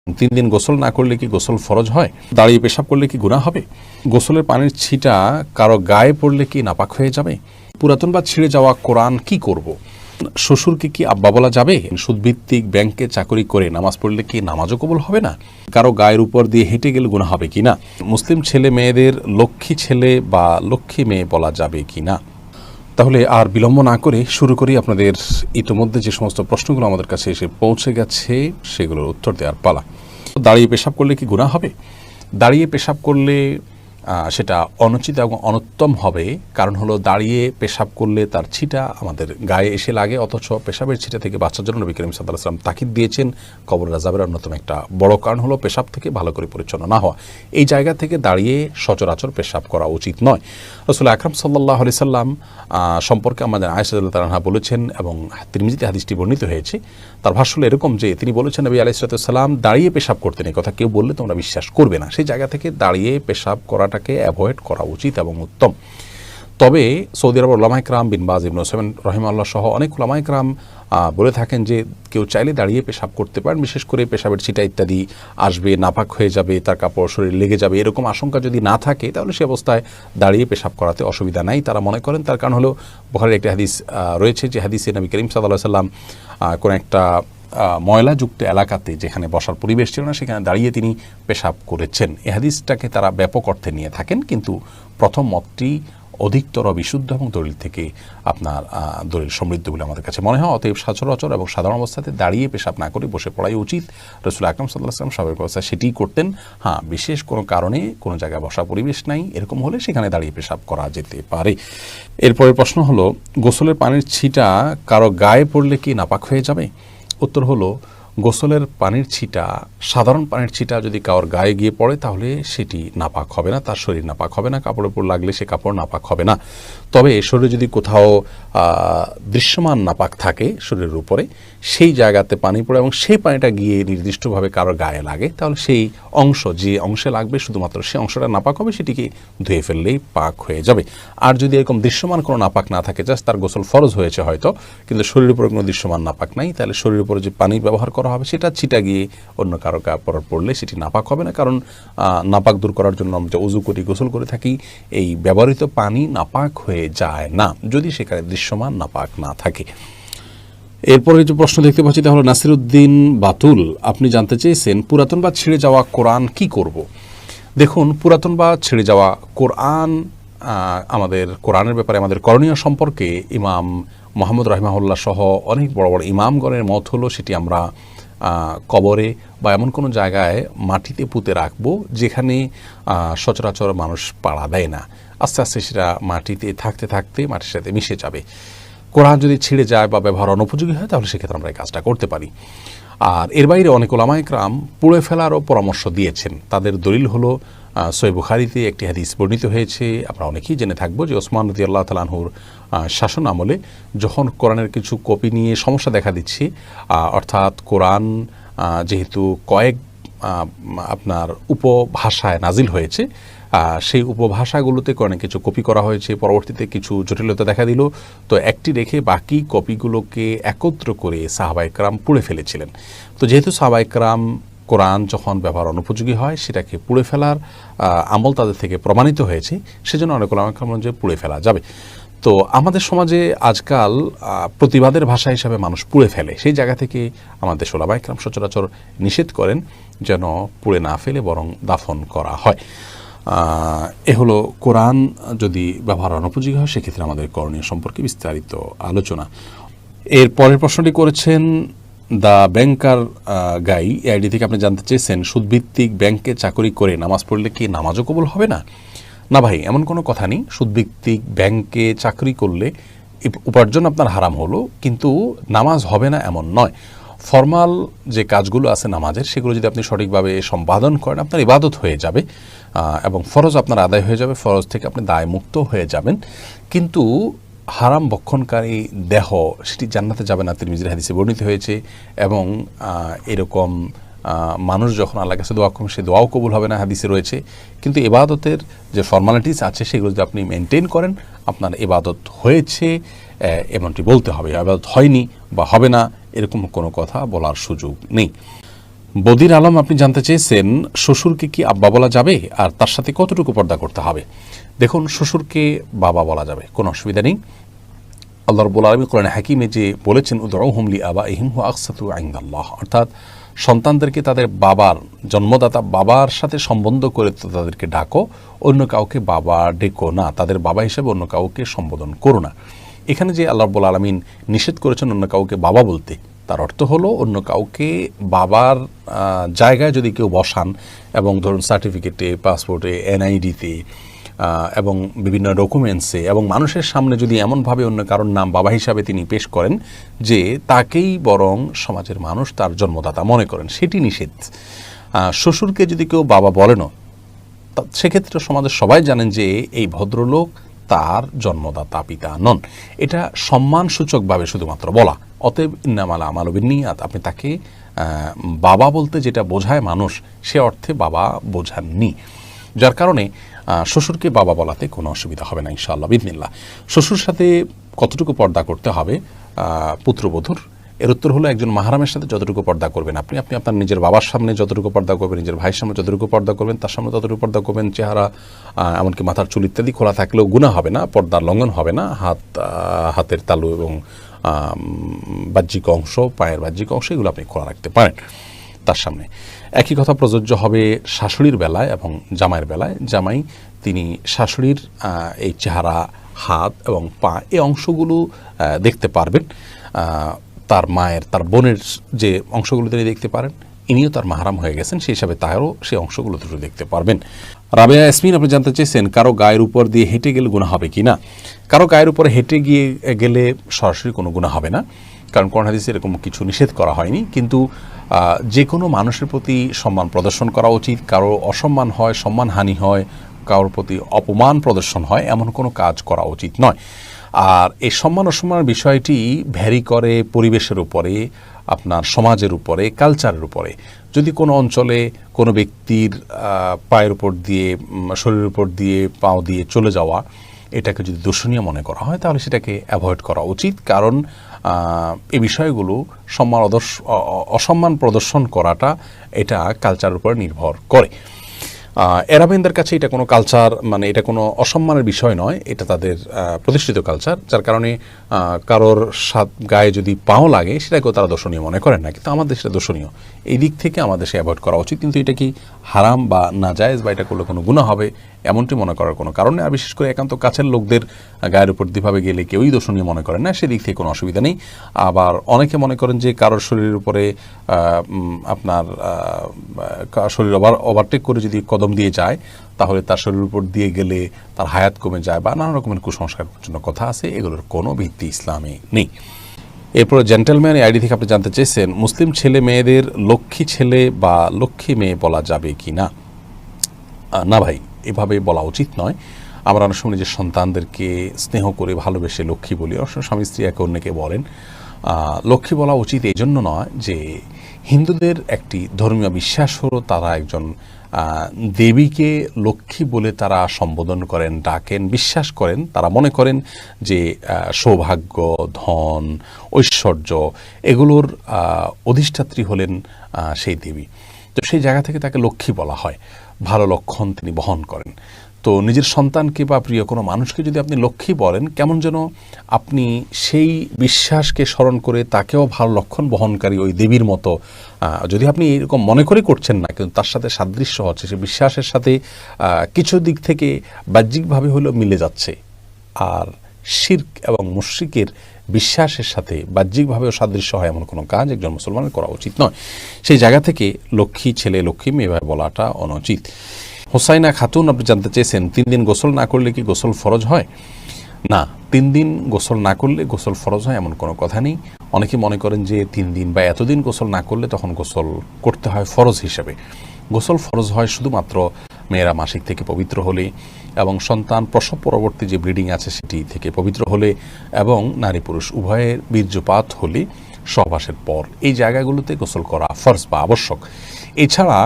তিন দিন গোসল না করলে কি গোসল ফরজ হয়? দাঁড়িয়ে পেশাব করলে কি গুনাহ হবে? গোসলের পানির ছিটা কারো গায়ে পড়লে কি নাপাক হয়ে যাবে? পুরাতন বা ছিঁড়ে যাওয়া কোরআন কি করব? শ্বশুরকে কি আব্বা বলা যাবে? সুদভিত্তিক ব্যাংকে চাকরি করে নামাজ পড়লে কি নামাজও কবুল হবে না? কারো গায়ের উপর দিয়ে হেঁটে গেলে গুনাহ হবে কিনা? মুসলিম ছেলে মেয়েদের লক্ষ্মী ছেলে বা লক্ষ্মী মেয়ে বলা যাবে কিনা? তাহলে আর বিলম্ব না করে শুরু করি। আপনাদের ইতোমধ্যে যে সমস্ত প্রশ্নগুলো আমাদের কাছে এসে পৌঁছে গেছে সেগুলোর উত্তর দেওয়ার পালা। দাঁড়িয়ে পেশাব করলে কি গুনাহ হবে? দাঁড়িয়ে পেশাব করলে সেটা অনুচিত এবং অনুত্তম হবে। কারণ হলো দাঁড়িয়ে পেশাব করলে তার ছিটা আমাদের গায়ে এসে লাগে, অথচ পেশাবের ছিটা থেকে বাঁচার জন্য নবী করিম সাল্লাল্লাহু আলাইহি ওয়াসাল্লাম তাকিদ দিয়েছেন। কবরের আযাবের অন্যতম একটা বড় কারণ হলো পেশাব থেকে ভালো করে পরিচ্ছন্ন না হওয়া। এই জায়গা থেকে দাঁড়িয়ে সচরাচর পেশাব করা উচিত নয়। রাসূল আকরাম সাল্লাল্লাহু আলাইহি সাল্লাম সম্পর্কে আমাদের আয়েশা রাদিয়াল্লাহু আনহা বলেছেন, এবং তিরমিজিতে হাদিসটি বর্ণিত হয়েছে। তার ভাষ্য হলো এরকম যে তিনি বলেছেন, নবী আলাইহিস সালাম দাঁড়িয়ে পেশাব করতেন। এই কথা কেউ বললে তোমরা বিশ্বাস করবে না। সেই জায়গা থেকে দাঁড়িয়ে পেশাব করাটাকে অ্যাভয়েড করা উচিত এবং উত্তম। তবে সৌদি আরবের উলামায়ে কেরাম বিন বাজ, ইবনে উসাইমিন রাহিমাহুল্লাহ সহ অনেক উলামায়ে কেরাম বলে থাকেন যে কেউ চাইলে দাঁড়িয়ে পেশাব করতে পারেন। বিশেষ করে পেশাবের ছিটা ইত্যাদি আসবে, নাপাক হয়ে যাবে, তার কাপড় শরীর লেগে যাবে, এরকম আশঙ্কা যদি না থাকে তাহলে সে অবস্থায় দাঁড়িয়ে পেশাব করাতে অসুবিধা নাই তারা মনে করেন। তার কারণ হলো বুখারীর একটি হাদিস রয়েছে, যে হাদিসে নবী করিম সাল্লাল্লাহু আলাইহি সাল্লাম কোন একটা ময়লাযুক্ত এলাকাতে যেখানে বসার পরিবেশ ছিল না সেখানে দাঁড়িয়ে তিনি পেশাব করেছেন। এই হাদিসটাকে তারা ব্যাপক অর্থে নিয়ে থাকেন, কিন্তু প্রথম মতটি অধিকতর বিশুদ্ধ এবং দলিল থেকে আপনার দলিল সমৃদ্ধ বলে আমাদের কাছে মনে হয়। অতএব সচরাচর এবং সাধারণ অবস্থাতে দাঁড়িয়ে পেশাব না করে বসে পড়াই উচিত। রাসূল আকরাম সাল্লাল্লাহু আলাইহি ওয়াসাল্লাম স্বাভাবিক অবস্থায় সেটিই করতেন। হ্যাঁ, বিশেষ কোনো কারণে কোনো জায়গায় বসার পরিবেশ নাই এরকম হলে সেখানে দাঁড়িয়ে পেশাব করা যেতে পারে। এরপরের প্রশ্ন হলো, গোসলের পানির ছিটা কারো গায়ে পড়লে কি নাপাক হয়ে যাবে? উত্তর হলো, গোসলের পানির ছিটা, সাধারণ পানির ছিটা যদি কারোর গায়ে গিয়ে পড়ে তাহলে সেটি নাপাক হবে না, তার শরীর নাপাক হবে না, কাপড়ের উপর লাগলে সে কাপড় নাপাক হবে না। তবে শরীরে যদি কোথাও দৃশ্যমান নাপাক থাকে শরীরের উপরে, সেই জায়গাতে পানি পড়ে এবং সেই পানিটা গিয়ে নির্দিষ্টভাবে কারোর গায়ে লাগে, তাহলে সেই অংশ, যে অংশে লাগবে শুধুমাত্র সেই অংশটা নাপাক হবে, সেটিকে ধুয়ে ফেললেই পাক হয়ে যাবে। আর যদি এরকম দৃশ্যমান কোনো নাপাক না থাকে, জাস্ট তার গোসল ফরজ হয়েছে হয়তো, কিন্তু শরীরের উপরে কোনো দৃশ্যমান নাপাক নাই, তাহলে শরীরের উপরে যে পানি ব্যবহার করা হবে সেটা ছিটা গিয়ে অন্য কারো কাপড় পড়লে সেটি নাপাক হবে না। কারণ নাপাক দূর করার জন্য আমরা উযু করি, গোসল করে থাকি, এই ব্যবহৃত পানি নাপাক হয়ে যায় না যদি সেখানে দৃশ্যমান নাপাক না থাকে। এরপরে যে প্রশ্ন দেখতে পাচ্ছি তা হলো নাসিরউদ্দিন বাতুল, আপনি জানতে চেয়েছেন পুরাতন বা ছিঁড়ে যাওয়া কোরআন কি করব? দেখুন, পুরাতন বা ছিঁড়ে যাওয়া কোরআন, আমাদের কোরআনের ব্যাপারে আমাদের করণীয় সম্পর্কে ইমাম মুহাম্মদ রাহিমাহুল্লাহ সহ অনেক বড় বড় ইমামগণের মত হলো সেটি আমরা কবরে বা এমন কোনো জায়গায় মাটিতে পুঁতে রাখবো যেখানে সচরাচর মানুষ পাড়া দেয় না। আস্তে আস্তে সেটা মাটিতে থাকতে থাকতে মাটির সাথে মিশে যাবে। কোরআন যদি ছিঁড়ে যায় বা ব্যবহার অনুপযোগী হয় তাহলে সেক্ষেত্রে আমরা এই কাজটা করতে পারি। আর এর বাইরে অনেক উলামায়ে কেরাম পুড়ে ফেলারও পরামর্শ দিয়েছেন। তাদের দলিল হলো সহিহ বুখারীতে একটি হাদিস বর্ণিত হয়েছে, আমরা অনেকেই জেনে থাকবো, যে ওসমান রাদিয়াল্লাহু তাআলা আনহুর শাসন আমলে যখন কোরআনের কিছু কপি নিয়ে সমস্যা দেখা দিচ্ছে, অর্থাৎ কোরআন যেহেতু কয়েক আপনার উপভাষায় নাজিল হয়েছে, সেই উপভাষাগুলোতে অনেক কিছু কপি করা হয়েছে, পরবর্তীতে কিছু জটিলতা দেখা দিল, তো একটি রেখে বাকি কপিগুলোকে একত্র করে সাহাবায়ে কেরাম পুড়ে ফেলেছিলেন। তো যেহেতু সাহাবায়ে কেরাম কোরআন যখন ব্যবহার অনুপযোগী হয় সেটাকে পুড়ে ফেলার আমল তাদের থেকে প্রমাণিত হয়েছে, সেজন্য অনেক উলামায়ে কেরাম যে পুড়ে ফেলা যাবে। তো আমাদের সমাজে আজকাল প্রতিবাদের ভাষা হিসাবে মানুষ পুড়ে ফেলে, সেই জায়গা থেকে আমাদের উলামায়ে কেরাম সচরাচর নিষেধ করেন যেন পুড়ে না ফেলে বরং দাফন করা হয়। এ হলো কোরআন যদি ব্যবহার অনুপযোগী হয় সেক্ষেত্রে আমাদের করণীয় সম্পর্কে বিস্তারিত আলোচনা। এর পরের প্রশ্নটি করেছেন দ্য ব্যাংকার গাই আইডি থেকে, আপনি জানতে চেয়েছেন সুদভিত্তিক ব্যাংকে চাকরি করে নামাজ পড়লে কি নামাজও কবুল হবে না? না ভাই, এমন কোনো কথা নেই। সুদভিত্তিক ব্যাংকে চাকরি করলে উপার্জন আপনার হারাম হলো, কিন্তু নামাজ হবে না এমন নয়। ফরমাল যে কাজগুলো আছে নামাজের, সেগুলো যদি আপনি সঠিকভাবে সম্পাদন করেন আপনার ইবাদত হয়ে যাবে এবং ফরজ আপনার আদায় হয়ে যাবে, ফরজ থেকে আপনি দায় মুক্ত হয়ে যাবেন। কিন্তু হারাম ভক্ষণকারী দেহ সেটি জান্নাতে যাবে না, তিরমিজির হাদিসে বর্ণিত হয়েছে। এবং এরকম মানুষ যখন আল্লাহর কাছে দোয়া করবেন সে দোয়াও কবুল হবে না, হাদিসে রয়েছে। কিন্তু ইবাদতের যে ফর্মালিটিস আছে সেগুলো যদি আপনি মেনটেন করেন আপনার ইবাদত হয়েছে এমনটি বলতে হবে। ইবাদত হয়নি বা হবে না এরকম কোনো কথা বলার সুযোগ নেই। বদির আলম আপনি জানতে চেয়েছেন শ্বশুরকে কি আব্বা বলা যাবে আর তার সাথে কতটুকু পর্দা করতে হবে। দেখুন, শ্বশুরকে বাবা বলা যাবে, কোনো অসুবিধা নেই। আল্লাহ রাব্বুল আলামিন কোরআনে হাকিমে যে বলেছেন উদউহুম লিআবাইহিম হুয়া আকসাতু ইনদাল্লাহ, অর্থাৎ সন্তানদেরকে তাদের বাবার, জন্মদাতা বাবার সাথে সম্বন্ধ করে তাদেরকে ডাকো, অন্য কাউকে বাবা ডেকো না, তাদের বাবা হিসেবে অন্য কাউকে সম্বোধন করো না। এখানে যে আল্লাহ রাব্বুল আলামিন নিষেধ করেছেন অন্য কাউকে বাবা বলতে, তার অর্থ হলো অন্য কাউকে বাবার জায়গায় যদি কেউ বসান এবং ধরুন সার্টিফিকেটে, পাসপোর্টে, এনআইডিতে এবং বিভিন্ন ডকুমেন্টসে এবং মানুষের সামনে যদি এমনভাবে অন্য কারোর নাম বাবা হিসাবে তিনি পেশ করেন যে তাকেই বরং সমাজের মানুষ তার জন্মদাতা মনে করেন, সেটি নিষেধ। শ্বশুরকে যদি কেউ বাবা বলেনও, সেক্ষেত্রে সমাজের সবাই জানেন যে এই ভদ্রলোক তার জন্মদাতা পিতা নন। এটা সম্মানসূচকভাবে শুধুমাত্র বলা। অতএব ইন্নামাল আমালু বিন্নিয়াত, আপনি তাকে বাবা বলতে যেটা বোঝায় মানুষ, সে অর্থে বাবা বোঝাননি। যার কারণে শ্বশুরকে বাবা বলাতে কোনো অসুবিধা হবে না ইনশাআল্লাহ বিদিনিল্লাহ। শ্বশুর সাথে কতটুকু পর্দা করতে হবে পুত্রবধূর, এর উত্তর হলো একজন মাহরামের সাথে যতটুকু পর্দা করবেন আপনি আপনার নিজের বাবার সামনে যতটুকু পর্দা করবেন, নিজের ভাইয়ের সামনে যতটুকু পর্দা করবেন, তার সামনে ততটুকু পর্দা করবেন। চেহারা এমনকি মাথার চুল ইত্যাদি খোলা থাকলেও গুনাহ হবে না, পর্দার লঙ্ঘন হবে না। হাতের তালু এবং বাহ্যিক অংশ, পায়ের বাহ্যিক অংশ, এগুলো আপনি খোলা রাখতে পারেন তার সামনে। একই কথা প্রযোজ্য হবে শাশুড়ির বেলায় এবং জামাইয়ের বেলায়। জামাই তিনি শাশুড়ির এই চেহারা, হাত এবং পা, এই অংশগুলো দেখতে পারবেন। তার মায়ের, তার বোনের যে অংশগুলো তিনি দেখতে পারেন, ইনিও তার মাহরাম হয়ে গেছেন, সেই হিসাবে তারও সেই অংশগুলো দুটো দেখতে পারবেন। রাবেয়া ইয়াসমিন আপনি জানতে চেয়েছেন কারো গায়ের উপর দিয়ে হেঁটে গেলে গুনাহ হবে কি না। কারো গায়ের উপরে হেঁটে গেলে সরাসরি কোনো গুনাহ হবে না, কারণ কোরআন হাদিসে এরকম কিছু নিষেধ করা হয়নি। কিন্তু যে কোনো মানুষের প্রতি সম্মান প্রদর্শন করা উচিত। কারো অসম্মান হয়, সম্মানহানি হয়, কারোর প্রতি অপমান প্রদর্শন হয়, এমন কোনো কাজ করা উচিত নয়। আর এই সম্মান অসম্মানের বিষয়টি ভ্যারি করে পরিবেশের উপরে, আপনার সমাজের উপরে, কালচারের উপরে। যদি কোনো অঞ্চলে কোনো ব্যক্তির পায়ের উপর দিয়ে, শরীরের উপর দিয়ে, পাও দিয়ে চলে যাওয়া এটাকে যদি দূষণীয় মনে করা হয়, তাহলে সেটাকে অ্যাভয়েড করা উচিত। কারণ এই বিষয়গুলো অসম্মান প্রদর্শন করাটা এটা কালচারের উপর নির্ভর করে। এরাবিনদের কাছে এটা কোনো কালচার, মানে এটা কোনো অসম্মানের বিষয় নয়, এটা তাদের প্রতিষ্ঠিত কালচার। যার কারণে কারোর গায়ে যদি পাও লাগে সেটাকেও তারা দর্শনীয় মনে করেন না, কিন্তু আমাদের সেটা দর্শনীয়। এই দিক থেকে আমাদের সে অ্যাভয়েড করা উচিত। কিন্তু এটা কি হারাম বা নাজায়েজ বা এটা করলে কোনো গুনাহ হবে এমনটি মনে করার কোনো কারণে। আর বিশেষ করে একান্ত কাছের লোকদের গায়ের উপর দিভাবে গেলে কেউই দর্শনীয় মনে করেন না, সেদিক থেকে কোনো অসুবিধা নেই। আবার অনেকে মনে করেন যে কারোর শরীরের উপরে আপনার শরীর ওভারটেক করে যদি কদম দিয়ে যায়, তাহলে তার শরীরের উপর দিয়ে গেলে তার হায়াত কমে যায় বা নানা রকমের কুসংস্কার জন্য কথা আছে, এগুলোর কোনো ভিত্তি ইসলামে নেই। এরপরে জেন্টেলম্যান আইডি থেকে আপনি জানতে চেয়েছেন মুসলিম ছেলে মেয়েদের লক্ষ্মী ছেলে বা লক্ষ্মী মেয়ে বলা যাবে কি না। না ভাই, এভাবে বলা উচিত নয়। আমরা অনেক সময় নিজের সন্তানদেরকে স্নেহ করে ভালোবেসে লক্ষ্মী বলি, অনেক সময় স্বামী স্ত্রী একে অন্যকে বলেন। লক্ষ্মী বলা উচিত এই জন্য নয় যে হিন্দুদের একটি ধর্মীয় বিশ্বাস হলো তারা একজন দেবীকে লক্ষ্মী বলে তারা সম্বোধন করেন, ডাকেন, বিশ্বাস করেন। তারা মনে করেন যে সৌভাগ্য, ধন, ঐশ্বর্য এগুলোর অধিষ্ঠাত্রী হলেন সেই দেবী। তো সেই জায়গা থেকে তাকে লক্ষ্মী বলা হয়, ভালো লক্ষণ তিনি বহন করেন। তো নিজের সন্তানকে বা প্রিয় কোনো মানুষকে যদি আপনি লক্ষ্মী বলেন, কেমন যেন আপনি সেই বিশ্বাসকে স্মরণ করে তাকেও ভালো লক্ষণ বহনকারী ওই দেবীর মতো, যদি আপনি এরকম মনে করে করছেন না, কিন্তু তার সাথে সাদৃশ্য হচ্ছে, সে বিশ্বাসের সাথে কিছু দিক থেকে বাহ্যিকভাবে হলেও মিলে যাচ্ছে। আর শিরক এবং মুশরিকের বিশ্বাসের সাথে বাহ্যিকভাবেও সাদৃশ্য হয় এমন কোনো কাজ একজন মুসলমানের করা উচিত নয়। সেই জায়গা থেকে লক্ষ্মী ছেলে, লক্ষ্মী মেয়ে বলাটা অনুচিত। হোসাইনা খাতুন আপনি জানতে চেয়েছেন 3 দিন গোসল না করলে কি গোসল ফরজ হয়? না, 3 দিন গোসল না করলে গোসল ফরজ হয় এমন কোনো কথা নেই। অনেকে মনে করেন যে 3 দিন বা এতদিন গোসল না করলে তখন গোসল করতে হয় ফরজ হিসেবে। গোসল ফরজ হয় শুধুমাত্র মেয়েরা মাসিক থেকে পবিত্র হলে এবং সন্তান প্রসব পরবর্তী যে ব্লিডিং আছে সেটি থেকে পবিত্র হলে এবং নারী পুরুষ উভয়ের বীর্যপাত হলে সহবাসের পর, এই জায়গাগুলোতে গোসল করা ফরজ বা আবশ্যক। এছাড়া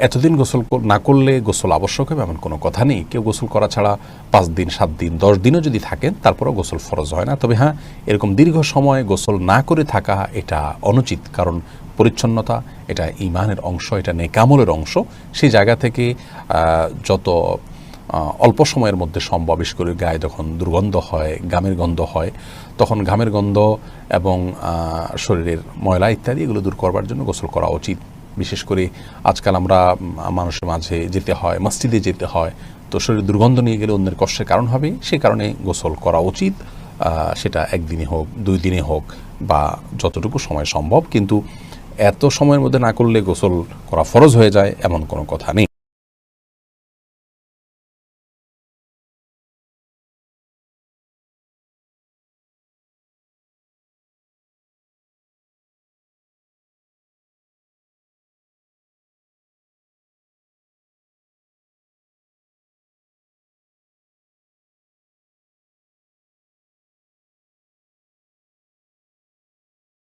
এতদিন গোসল না করলে গোসল আবশ্যক হবে এমন কোনো কথা নেই। কেউ গোসল করা ছাড়া 5 দিন, 7 দিন, 10 দিনও যদি থাকেন তারপরেও গোসল ফরজ হয় না। তবে হ্যাঁ, এরকম দীর্ঘ সময় গোসল না করে থাকা এটা অনুচিত, কারণ পরিচ্ছন্নতা, এটা ঈমানের অংশ, এটা নেকামলের অংশ। সেই জায়গা থেকে যত অল্প সময়ের মধ্যে সম্ভব, বিশেষ করে গায়ে যখন দুর্গন্ধ হয়, ঘামের গন্ধ হয়, তখন ঘামের গন্ধ এবং শরীরের ময়লা ইত্যাদি এগুলো দূর করবার জন্য গোসল করা উচিত। বিশেষ করে আজকাল আমরা মানুষের মাঝে যেতে হয়, মসজিদে যেতে হয়, তো শরীরে দুর্গন্ধ নিয়ে গেলে অন্যের কষ্টের কারণ হবে, সেই কারণে গোসল করা উচিত। সেটা একদিনে হোক, 2 দিনে হোক, বা যতটুকু সময় সম্ভব। কিন্তু এত সময়ের মধ্যে না করলে গোসল করা ফরজ হয়ে যায় এমন কোনো কথা নেই।